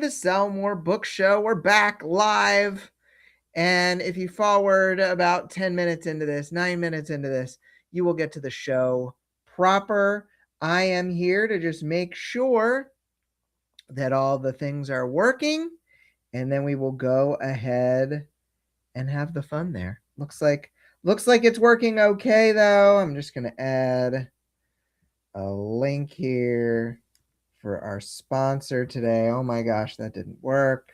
the Sell More Book Show. We're back live. And if you forward about 10 minutes into this, 9 minutes into this, you will get to the show proper. I am here to just make sure that all the things are working. And then we will go ahead and have the fun there. Looks like it's working okay though. I'm just going to add a link here for our sponsor today. Oh my gosh, that didn't work.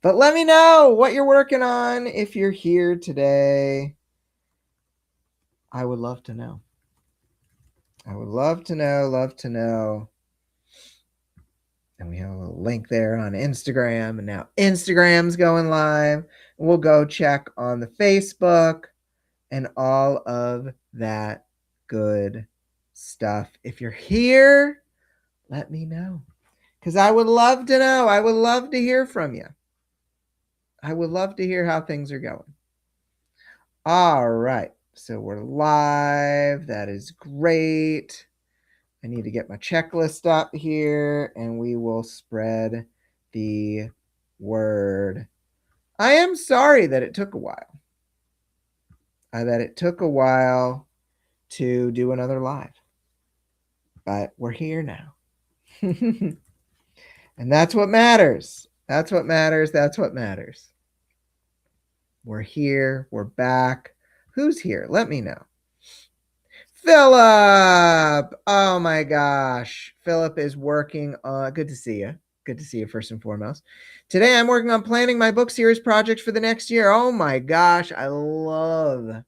But let me know what you're working on if you're here today. I would love to know. I would love to know. And we have a link there on Instagram, and now Instagram's going live. We'll go check on the Facebook and all of that good stuff. If you're here, let me know, because I would love to know. I would love to hear from you. I would love to hear how things are going. All right, so we're live. That is great. I need to get my checklist up here, and we will spread the word. I am sorry that it took a while. To do another live. But we're here now. And that's what matters. That's what matters. We're here. We're back. Who's here? Let me know. Philip! Oh my gosh. Philip is working on... Good to see you. Good to see you first and foremost. Today I'm working on planning my book series project for the next year. Oh my gosh. I love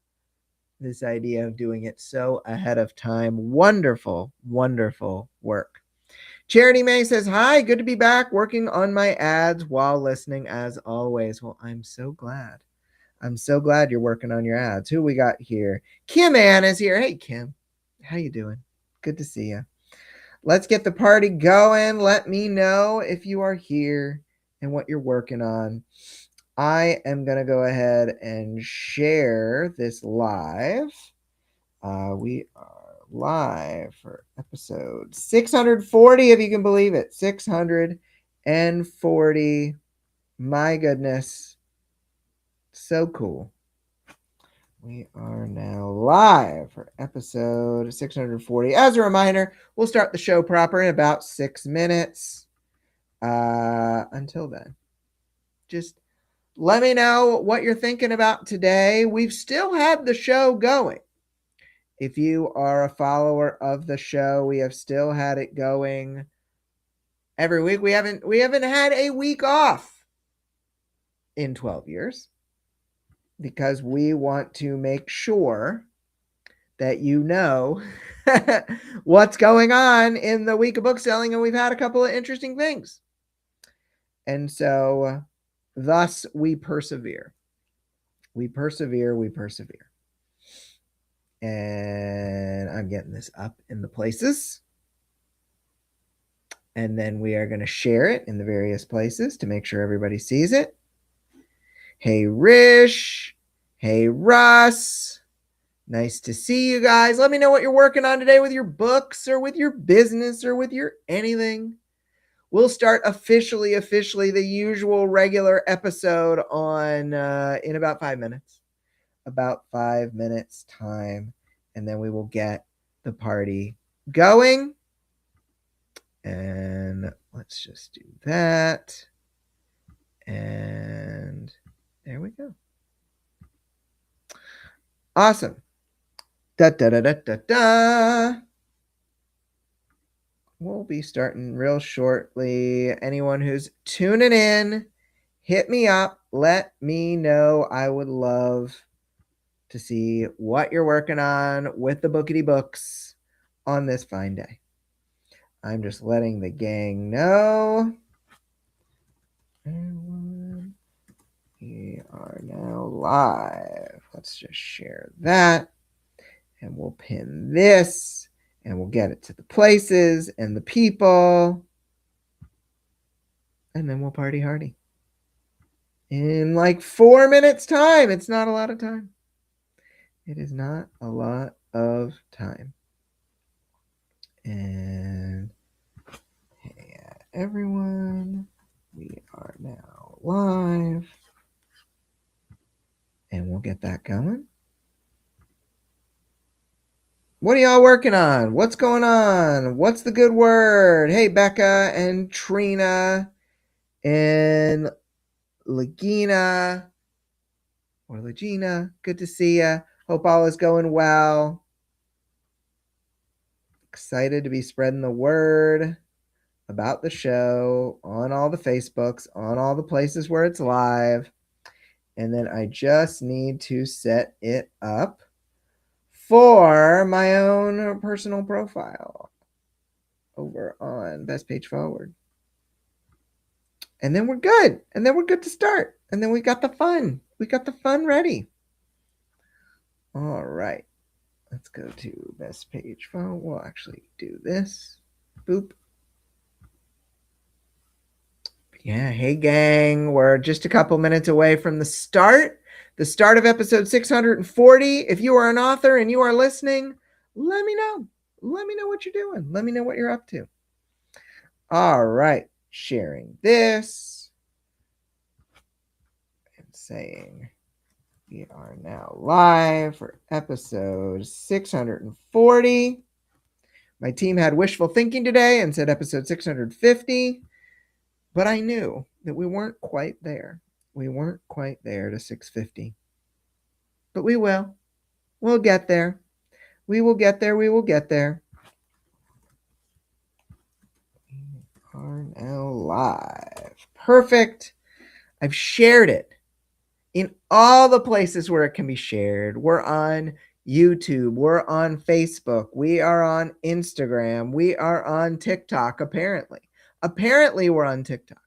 this idea of doing it so ahead of time. Wonderful, wonderful work. Charity May says, hi, good to be back working on my ads while listening as always. Well, I'm so glad. I'm so glad you're working on your ads. Who we got here? Kim Ann is here. Hey, Kim. How you doing? Good to see you. Let's get the party going. Let me know if you are here and what you're working on. I am going to go ahead and share this live. We are live for episode 640, if you can believe it. 640. My goodness. So cool. We are now live for episode 640. As a reminder, we'll start the show proper in about 6 minutes. Until then, just let me know what you're thinking about today. We've still had the show going. If you are a follower of the show, we have still had it going every week. We haven't had a week off in 12 years because we want to make sure that you know what's going on in the week of book selling, and we've had a couple of interesting things. And so thus we persevere. We persevere. And I'm getting this up in the places. And then we are going to share it in the various places to make sure everybody sees it. Hey, Rish. Hey, Russ. Nice to see you guys. Let me know what you're working on today with your books or with your business or with your anything. We'll start officially the usual regular episode on in about 5 minutes. About 5 minutes time. And then we will get the party going. And let's just do that. And there we go. Awesome. Da da da da da da. We'll be starting real shortly. Anyone who's tuning in, hit me up. Let me know. I would love to see what you're working on with the Bookity Books on this fine day. I'm just letting the gang know. We are now live. Let's just share that. And we'll pin this. And we'll get it to the places and the people. And then we'll party hardy. In like 4 minutes time. It's not a lot of time. It is not a lot of time. And everyone. We are now live. And we'll get that going. What are y'all working on? What's going on? What's the good word? Hey, Becca and Trina and Legina or Legina. Good to see ya. Hope all is going well. Excited to be spreading the word about the show on all the Facebooks, on all the places where it's live. And then I just need to set it up for my own personal profile over on Best Page Forward. And then we're good. And then we're good to start. And then we got the fun. We got the fun ready. All right. Let's go to Best Page Forward. We'll actually do this. Boop. Yeah, hey gang, we're just a couple minutes away from the start of episode 640. If you are an author and you are listening, let me know. Let me know what you're doing. Let me know what you're up to. All right, sharing this and saying we are now live for episode 640. My team had wishful thinking today and said episode 650. But I knew that we weren't quite there. We weren't quite there to 650. But we will. We'll get there. We will get there. We will get there. We are now live. Perfect. I've shared it in all the places where it can be shared. We're on YouTube. We're on Facebook. We are on Instagram. We are on TikTok, apparently. Apparently, we're on TikTok.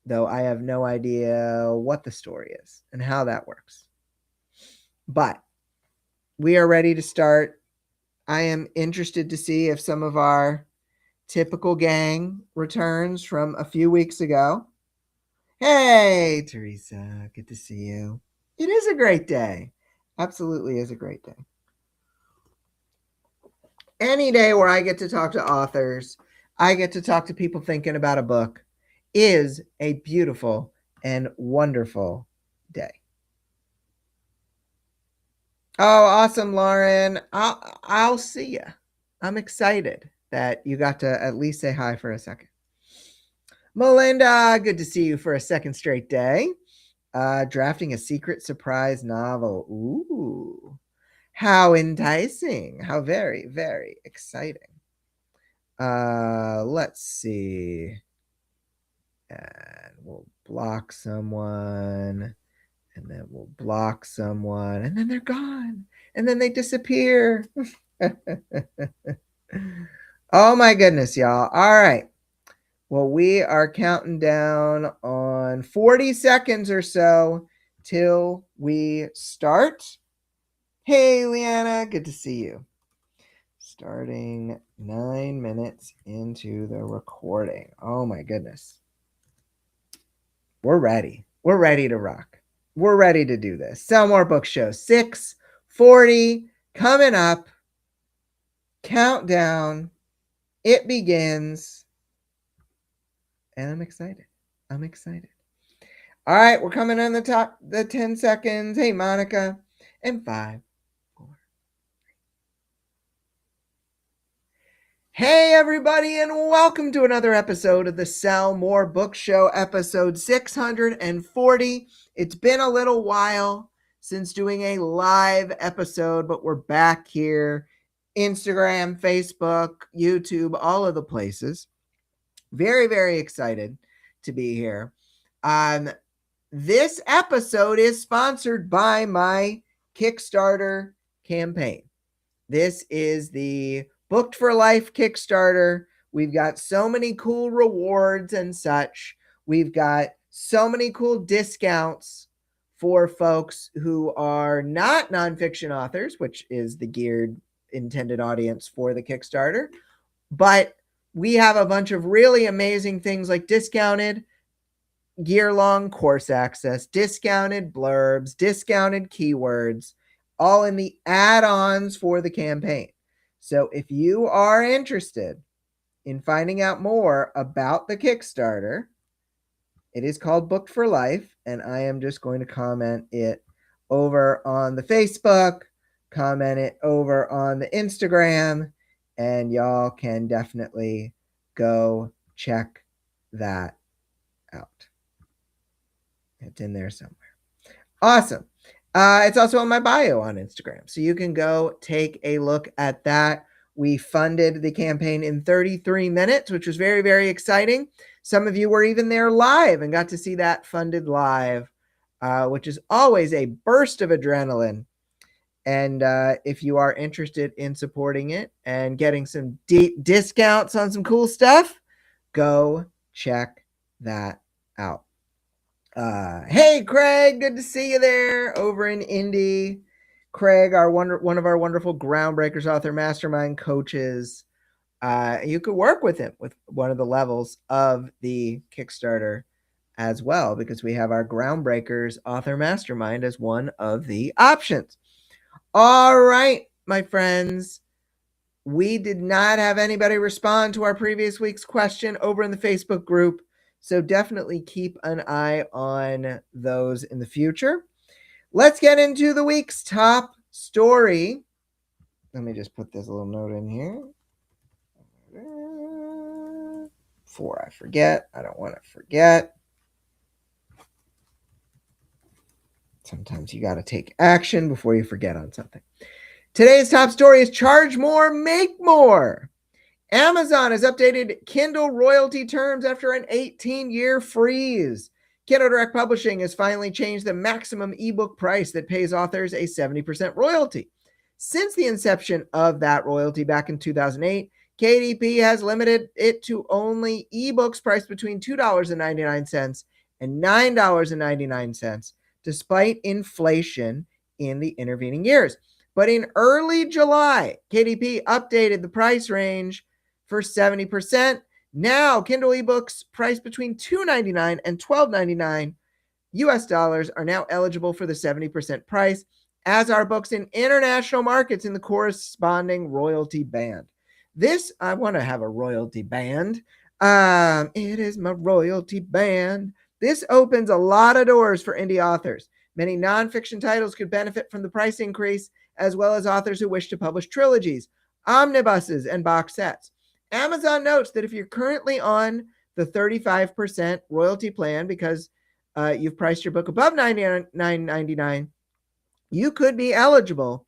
Though I have no idea what the story is and how that works. But we are ready to start. I am interested to see if some of our typical gang returns from a few weeks ago. Hey, Teresa, good to see you. It is a great day. Absolutely is a great day. Any day where I get to talk to authors, I get to talk to people thinking about a book, is a beautiful and wonderful day. Oh, awesome, Lauren. I'll see you. I'm excited that you got to at least say hi for a second. Melinda, good to see you for a second straight day. Drafting a secret surprise novel. Ooh, how enticing. How very, very exciting. Let's see. And we'll block someone. And then we'll block someone. And then they're gone. And then they disappear. Oh my goodness, y'all. All right. Well, we are counting down on 40 seconds or so till we start. Hey, Leanna, good to see you. Starting 9 minutes into the recording. Oh my goodness. We're ready. We're ready to rock. We're ready to do this. Sell More Book Show 640 coming up. Countdown. It begins. And I'm excited. I'm excited. All right, we're coming on the 10 seconds. Hey, Monica. And 5, 4. Hey, everybody, and welcome to another episode of the Sell More Book Show, episode 640. It's been a little while since doing a live episode, but we're back here. Instagram, Facebook, YouTube, all of the places. Very, very excited to be here. This episode is sponsored by my Kickstarter campaign. This is the Booked for Life Kickstarter. We've got so many cool rewards and such. We've got so many cool discounts for folks who are not nonfiction authors, which is the geared intended audience for the Kickstarter. But we have a bunch of really amazing things like discounted year-long course access, discounted blurbs, discounted keywords, all in the add-ons for the campaign. So if you are interested in finding out more about the Kickstarter. It is called Booked for Life, and I am just going to comment it over on the Facebook, comment it over on the Instagram, and y'all can definitely go check that out. It's in there somewhere. Awesome. It's also on my bio on Instagram, so you can go take a look at that. We funded the campaign in 33 minutes, which was very, very exciting. Some of you were even there live and got to see that funded live, which is always a burst of adrenaline. And if you are interested in supporting it and getting some deep discounts on some cool stuff, go check that out. Hey, Craig, good to see you there over in Indy. Craig, one of our wonderful Groundbreakers author mastermind coaches. You could work with him with one of the levels of the Kickstarter as well, because we have our Groundbreakers author mastermind as one of the options. All right, my friends. We did not have anybody respond to our previous week's question over in the Facebook group, so definitely keep an eye on those in the future. Let's get into the week's top story. Let me just put this little note in here. Before I forget, I don't want to forget. Sometimes you got to take action before you forget on something. Today's top story is Charge More, Make More. Amazon has updated Kindle royalty terms after an 18-year freeze. Kindle Direct Publishing has finally changed the maximum ebook price that pays authors a 70% royalty. Since the inception of that royalty back in 2008, KDP has limited it to only ebooks priced between $2.99 and $9.99, despite inflation in the intervening years. But in early July, KDP updated the price range for 70%. Now, Kindle ebooks priced between $2.99 and $12.99 US dollars are now eligible for the 70% price, as are books in international markets in the corresponding royalty band. This, I want to have a royalty band. It is my royalty band. This opens a lot of doors for indie authors. Many nonfiction titles could benefit from the price increase, as well as authors who wish to publish trilogies, omnibuses, and box sets. Amazon notes that if you're currently on the 35% royalty plan because you've priced your book above $99.99, you could be eligible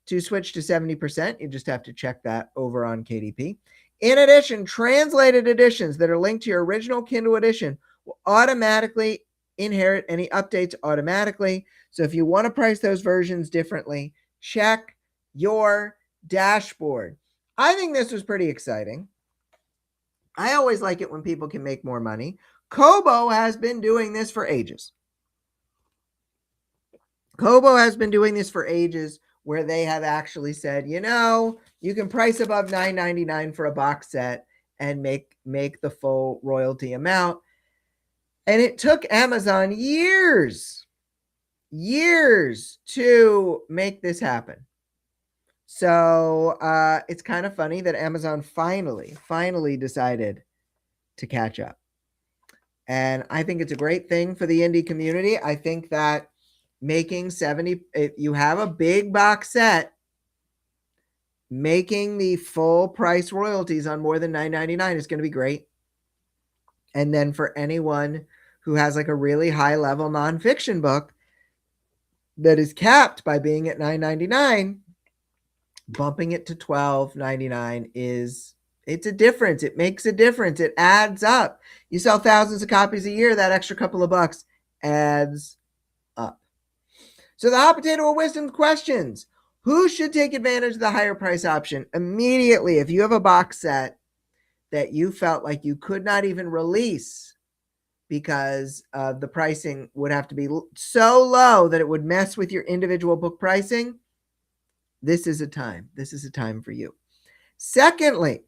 to switch to 70%. You just have to check that over on KDP. In addition, translated editions that are linked to your original Kindle edition will automatically inherit any updates automatically. So if you want to price those versions differently, check your dashboard. I think this was pretty exciting. I always like it when people can make more money. Kobo has been doing this for ages. Where they have actually said, you can price above $9.99 for a box set and make the full royalty amount. And it took Amazon years to make this happen. So it's kind of funny that Amazon finally decided to catch up. And I think it's a great thing for the indie community. I think that making 70, if you have a big box set, making the full price royalties on more than $9.99 is going to be great. And then for anyone who has like a really high level nonfiction book that is capped by being at $9.99, bumping it to $12.99 it's a difference. It makes a difference. It adds up. You sell thousands of copies a year, that extra couple of bucks adds up. So the hot potato of wisdom questions. Who should take advantage of the higher price option immediately? If you have a box set that you felt like you could not even release because the pricing would have to be so low that it would mess with your individual book pricing, this is a time. This is a time for you. Secondly,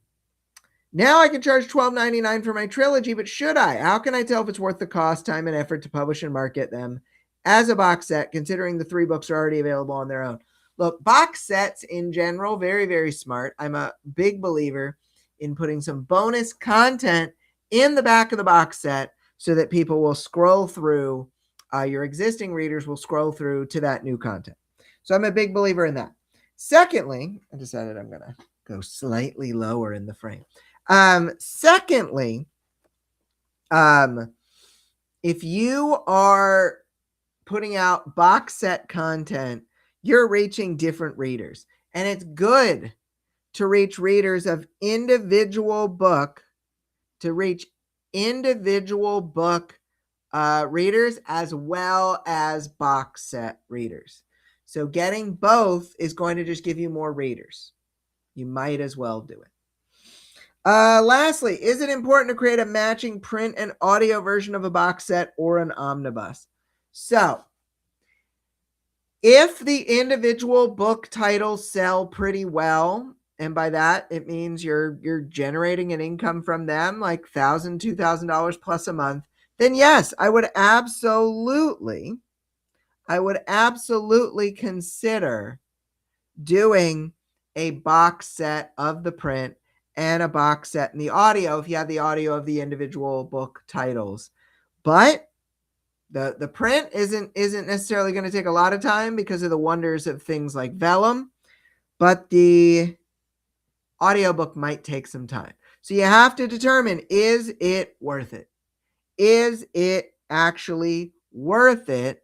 now I can charge $12.99 for my trilogy, but should I? How can I tell if it's worth the cost, time, and effort to publish and market them as a box set, considering the 3 books are already available on their own? Look, box sets in general, very, very smart. I'm a big believer in putting some bonus content in the back of the box set so that people will scroll through, your existing readers will scroll through to that new content. So I'm a big believer in that. Secondly, I decided I'm going to go slightly lower in the frame. Secondly, if you are putting out box set content, you're reaching different readers. And it's good to reach readers of individual book, readers as well as box set readers. So getting both is going to just give you more readers. You might as well do it. Lastly, is it important to create a matching print and audio version of a box set or an omnibus? So, if the individual book titles sell pretty well, and by that it means you're generating an income from them, like $1,000, $2,000 plus a month, then yes, I would absolutely consider doing a box set of the print and a box set in the audio if you have the audio of the individual book titles. But the print isn't necessarily going to take a lot of time because of the wonders of things like Vellum, but the audiobook might take some time. So you have to determine, is it worth it? Is it actually worth it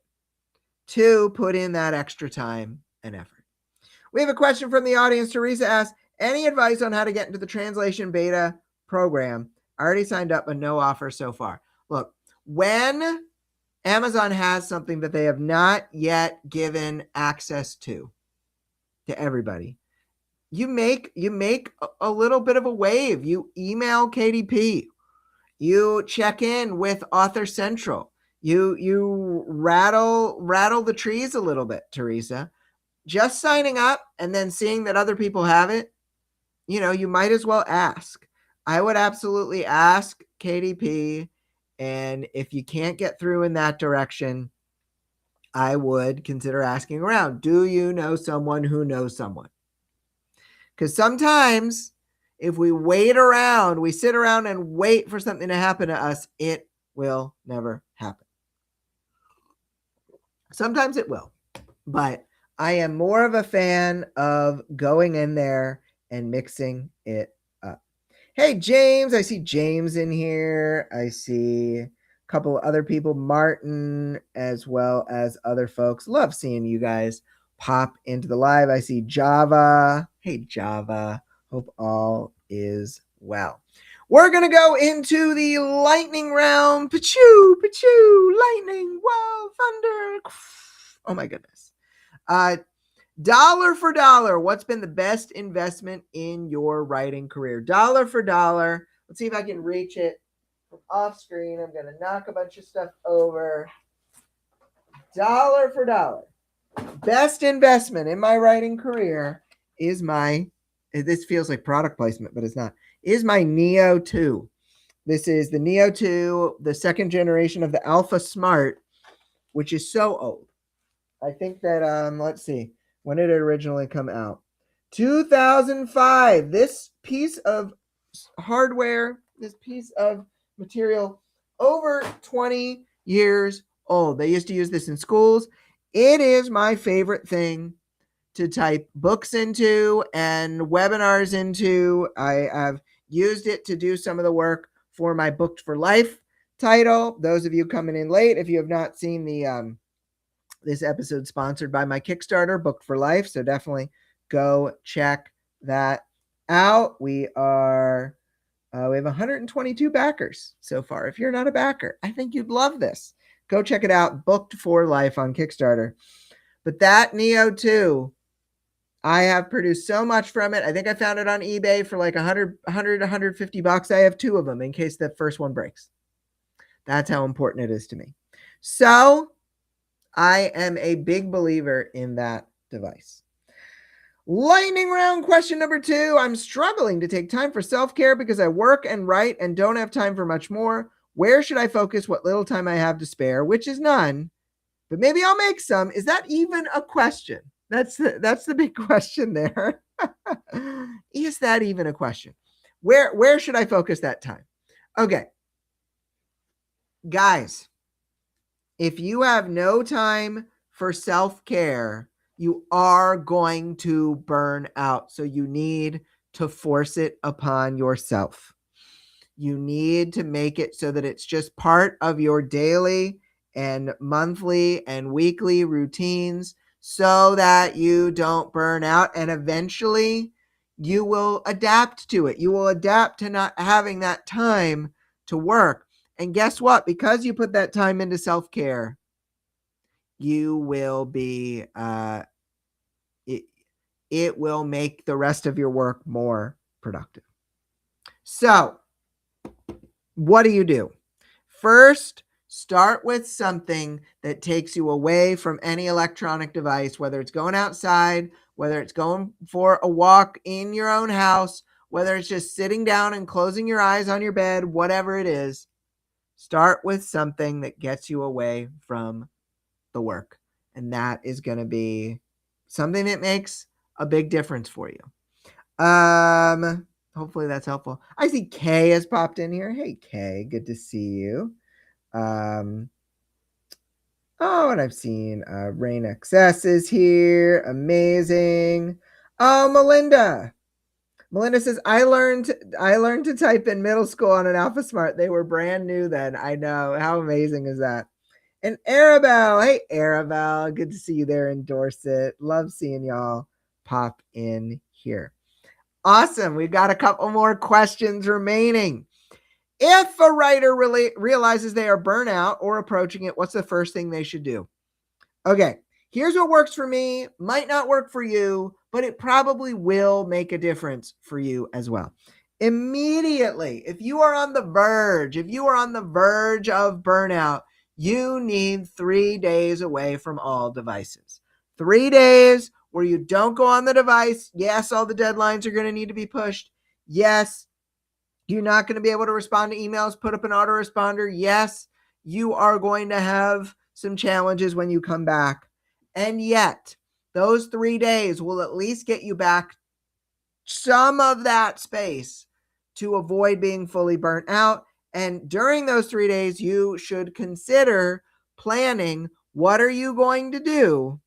to put in that extra time and effort? We have a question from the audience. Teresa asks, any advice on how to get into the translation beta program? I already signed up, but no offer so far. Look, when Amazon has something that they have not yet given access to everybody, you make a little bit of a wave. You email KDP. You check in with Author Central. You rattle the trees a little bit, Teresa. Just signing up and then seeing that other people have it, you might as well ask. I would absolutely ask KDP. And if you can't get through in that direction, I would consider asking around. Do you know someone who knows someone? Because sometimes if we sit around and wait for something to happen to us, it will never happen. Sometimes it will, but I am more of a fan of going in there and mixing it up. Hey, James, I see James in here. I see a couple of other people, Martin, as well as other folks. Love seeing you guys pop into the live. I see Java. Hey, Java. Hope all is well. We're going to go into the lightning round. Pachoo, pachoo, lightning, whoa, thunder. Oh, my goodness. Dollar for dollar, what's been the best investment in your writing career? Dollar for dollar. Let's see if I can reach it from off screen. I'm going to knock a bunch of stuff over. Dollar for dollar. Best investment in my writing career is this feels like product placement, but it's not, is my Neo 2. This is the Neo 2, the second generation of the Alpha Smart, which is so old. I think that, let's see. When did it originally come out? 2005. This piece of hardware, this piece of material, over 20 years old. They used to use this in schools. It is my favorite thing to type books into and webinars into. I have used it to do some of the work for my Booked for Life title. Those of you coming in late, if you have not seen this episode sponsored by my Kickstarter, Booked for Life. So definitely go check that out. We have 122 backers so far. If you're not a backer, I think you'd love this. Go check it out, Booked for Life on Kickstarter. But that Neo 2, I have produced so much from it. I think I found it on eBay for like $150. I have 2 of them in case the first one breaks. That's how important it is to me. So I am a big believer in that device. Lightning round question number 2. I'm struggling to take time for self-care because I work and write and don't have time for much more. Where should I focus what little time I have to spare? Which is none, but maybe I'll make some. Is that even a question? That's the big question there. Is that even a question? Where should I focus that time? Okay. Guys, if you have no time for self-care, you are going to burn out. So you need to force it upon yourself. You need to make it so that it's just part of your daily and monthly and weekly routines so that you don't burn out, and eventually you will adapt to it. You will adapt to not having that time to work. And guess what? Because you put that time into self-care, you will be it will make the rest of your work more productive. So what do? First, start with something that takes you away from any electronic device, whether it's going outside, whether it's going for a walk in your own house, whether it's just sitting down and closing your eyes on your bed, whatever it is. Start with something that gets you away from the work. And that is going to be something that makes a big difference for you. Hopefully that's helpful. I see Kay has popped in here. Hey, Kay, good to see you. And I've seen Rain XS is here. Amazing. Oh, Melinda. Melinda says, I learned to type in middle school on an AlphaSmart. They were brand new then. I know. How amazing is that? And Arabelle. Hey, Arabelle. Good to see you there in Dorset. Love seeing y'all pop in here. Awesome. We've got a couple more questions remaining. If a writer realizes they are burnout or approaching it, what's the first thing they should do? Okay, here's what works for me. Might not work for you, but it probably will make a difference for you as well. Immediately, if you are on the verge of burnout, you need 3 days away from all devices. 3 days where you don't go on the device. Yes, all the deadlines are going to need to be pushed. Yes, you're not going to be able to respond to emails, put up an autoresponder. Yes, you are going to have some challenges when you come back. And yet, those 3 days will at least get you back some of that space to avoid being fully burnt out. And during those 3 days, you should consider planning what are you going to do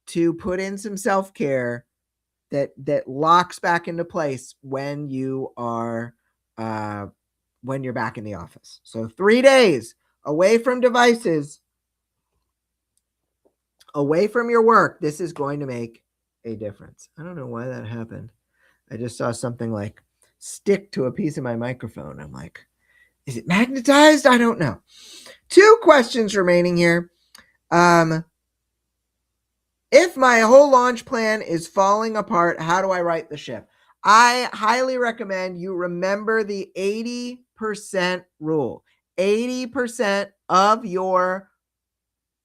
to put in some self-care that locks back into place when you are when you're back in the office. So 3 days away from devices, away from your work. This is going to make a difference. I don't know why that happened. I just saw something like stick to a piece of my microphone. I'm like, is it magnetized? I don't know. 2 questions remaining here. If my whole launch plan is falling apart, how do I right the ship? I highly recommend you remember the 80% rule. 80% of your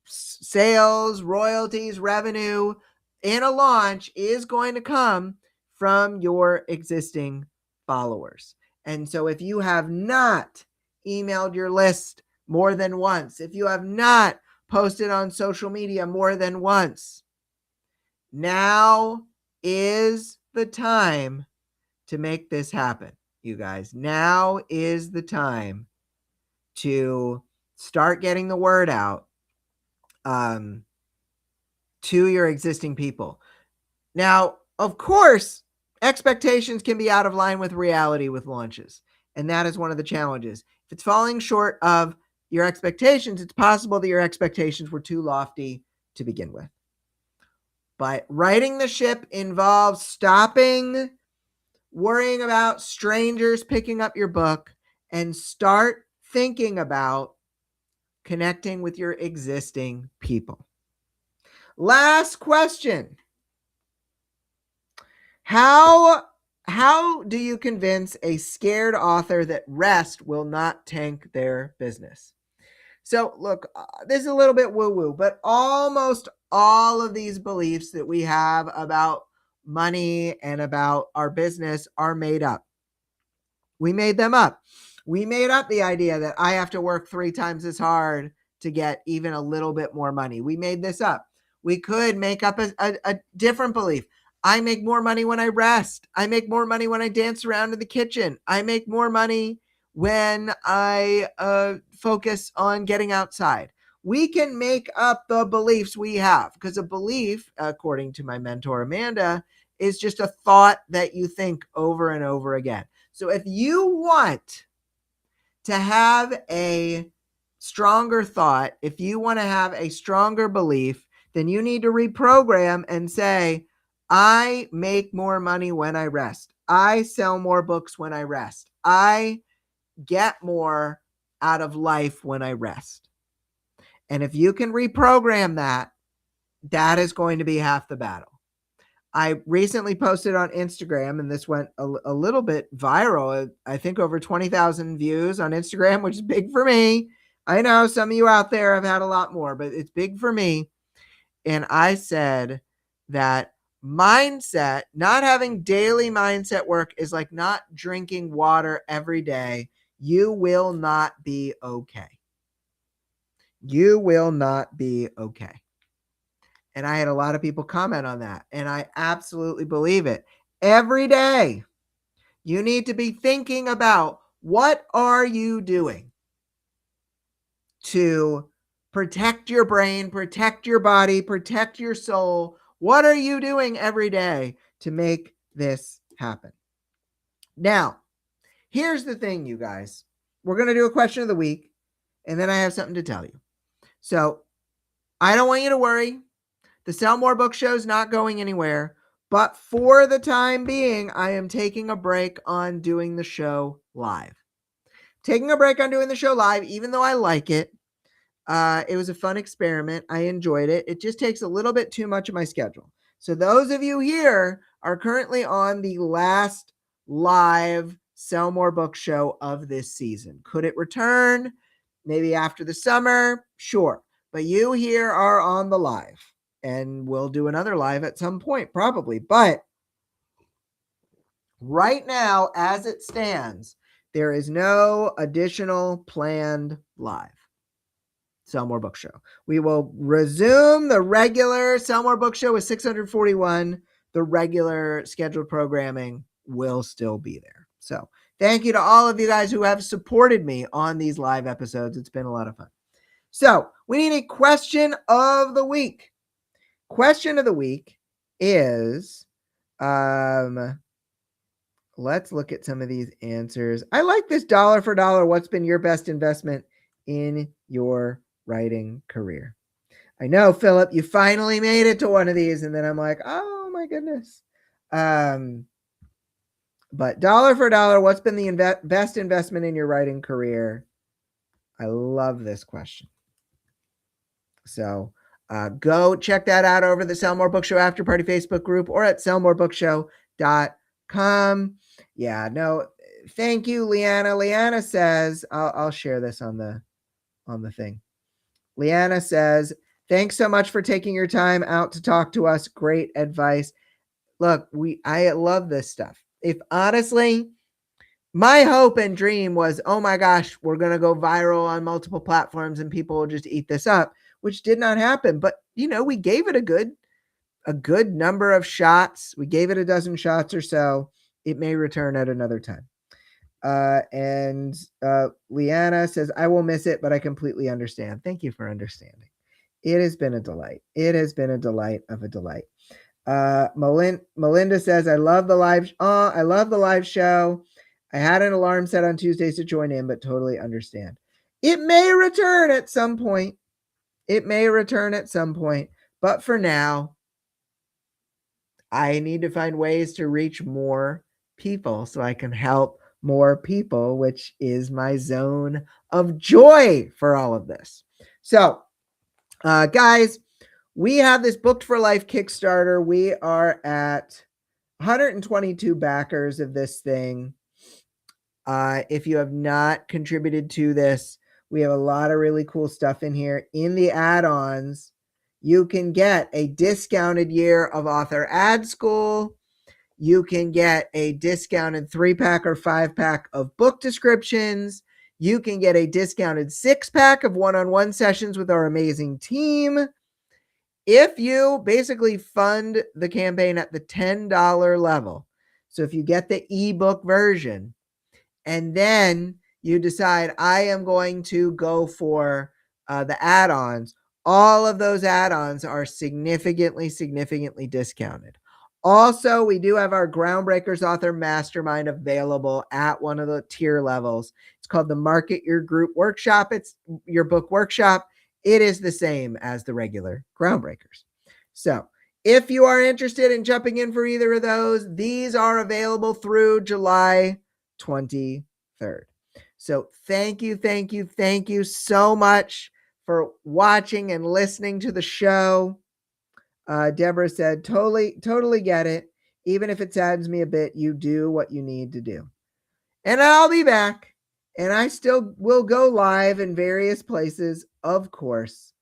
sales, royalties, revenue in a launch is going to come from your existing followers. And so if you have not emailed your list more than once, if you have not posted on social media more than once, now is the time to make this happen, you guys. Now is the time to start getting the word out to your existing people. Now, of course, expectations can be out of line with reality with launches, and that is one of the challenges. If it's falling short of your expectations, it's possible that your expectations were too lofty to begin with. But righting the ship involves stopping worrying about strangers picking up your book and start thinking about connecting with your existing people. Last question. How do you convince a scared author that rest will not tank their business? So look, this is a little bit woo-woo, but almost all of these beliefs that we have about money and about our business are made up. We made them up. We made up the idea that I have to work 3 times as hard to get even a little bit more money. We made this up. We could make up a different belief. I make more money when I rest. I make more money when I dance around in the kitchen. I make more money when I focus on getting outside. We can make up the beliefs we have, because a belief, according to my mentor Amanda, is just a thought that you think over and over again. So if you want to have a stronger thought, if you want to have a stronger belief, then you need to reprogram and say, I make more money when I rest. I sell more books when I rest. I get more out of life when I rest. And if you can reprogram that, that is going to be half the battle. I recently posted on Instagram, and this went a little bit viral. I think over 20,000 views on Instagram, which is big for me. I know some of you out there have had a lot more, but it's big for me. And I said that mindset, not having daily mindset work, is like not drinking water every day. You will not be okay. You will not be okay. And I had a lot of people comment on that, and I absolutely believe it. Every day, you need to be thinking about, what are you doing to protect your brain, protect your body, protect your soul? What are you doing every day to make this happen? Now, here's the thing, you guys. We're going to do a question of the week, and then I have something to tell you. So I don't want you to worry. The Sell More Book Show is not going anywhere, but for the time being, I am taking a break on doing the show live. Taking a break on doing the show live, even though I like it. It was a fun experiment. I enjoyed it. It just takes a little bit too much of my schedule. So those of you here are currently on the last live Sell More Book Show of this season. Could it return? Maybe after the summer? Sure. But you here are on the live. And we'll do another live at some point, probably. But right now, as it stands, there is no additional planned live Sell More Book Show. We will resume the regular Sell More Book Show with 641. The regular scheduled programming will still be there. So thank you to all of you guys who have supported me on these live episodes. It's been a lot of fun. So we need a question of the week. Question of the week is, let's look at some of these answers. I like this dollar for dollar. What's been your best investment in your writing career? I know, Philip, you finally made it to one of these, and then I'm like, oh my goodness. But dollar for dollar, what's been the best investment in your writing career? I love this question. So go check that out over the Sell More Book Show After Party Facebook group or at sellmorebookshow.com. Yeah, no, thank you, Leanna. Leanna says, I'll share this on the thing. Leanna says, thanks so much for taking your time out to talk to us. Great advice. Look, I love this stuff. If honestly, my hope and dream was, oh my gosh, we're going to go viral on multiple platforms and people will just eat this up, which did not happen. But, we gave it a good number of shots. We gave it a dozen shots or so. It may return at another time. And Leanna says, I will miss it, but I completely understand. Thank you for understanding. It has been a delight. It has been a delight of a delight. Melinda says, I love the live show. I had an alarm set on Tuesdays to join in, but totally understand. It may return at some point. But for now, I need to find ways to reach more people so I can help more people, which is my zone of joy for all of this. So, guys, we have this Booked for Life Kickstarter. We are at 122 backers of this thing. If you have not contributed to this, we have a lot of really cool stuff in here. In the add-ons, you can get a discounted year of Author Ad School. You can get a discounted 3-pack or 5-pack of book descriptions. You can get a discounted 6-pack of one-on-one sessions with our amazing team. if you basically fund the campaign at the $10 level, so if you get the ebook version and then you decide I am going to go for the add-ons, all of those add-ons are significantly discounted. Also, we do have our Groundbreakers Author Mastermind available at one of the tier levels. It's called the Market Your Group Workshop. It's your book workshop. It is the same as the regular Groundbreakers. So if you are interested in jumping in for either of those, these are available through July 23rd. So thank you so much for watching and listening to the show. Deborah said, totally get it. Even if it saddens me a bit, you do what you need to do. And I'll be back. And I still will go live in various places. Of course,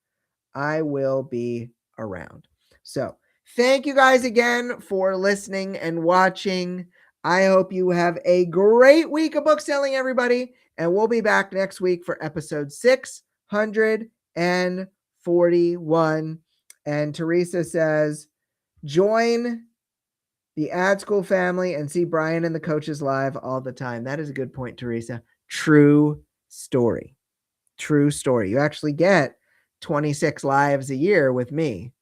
I will be around. So thank you guys again for listening and watching. I hope you have a great week of book selling, everybody. And we'll be back next week for episode 641. And Teresa says, join the Ad School family and see Brian and the coaches live all the time. That is a good point, Teresa. True story. You actually get 26 lives a year with me,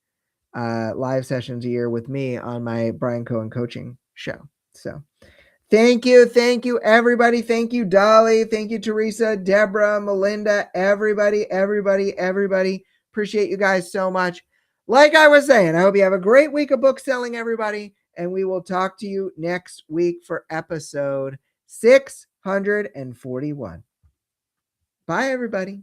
live sessions a year with me on my Brian Cohen coaching show. So thank you, everybody. Thank you, Dolly. Thank you, Teresa, Deborah, Melinda, everybody. Appreciate you guys so much. Like I was saying, I hope you have a great week of book selling, everybody. And we will talk to you next week for episode 641. Bye, everybody.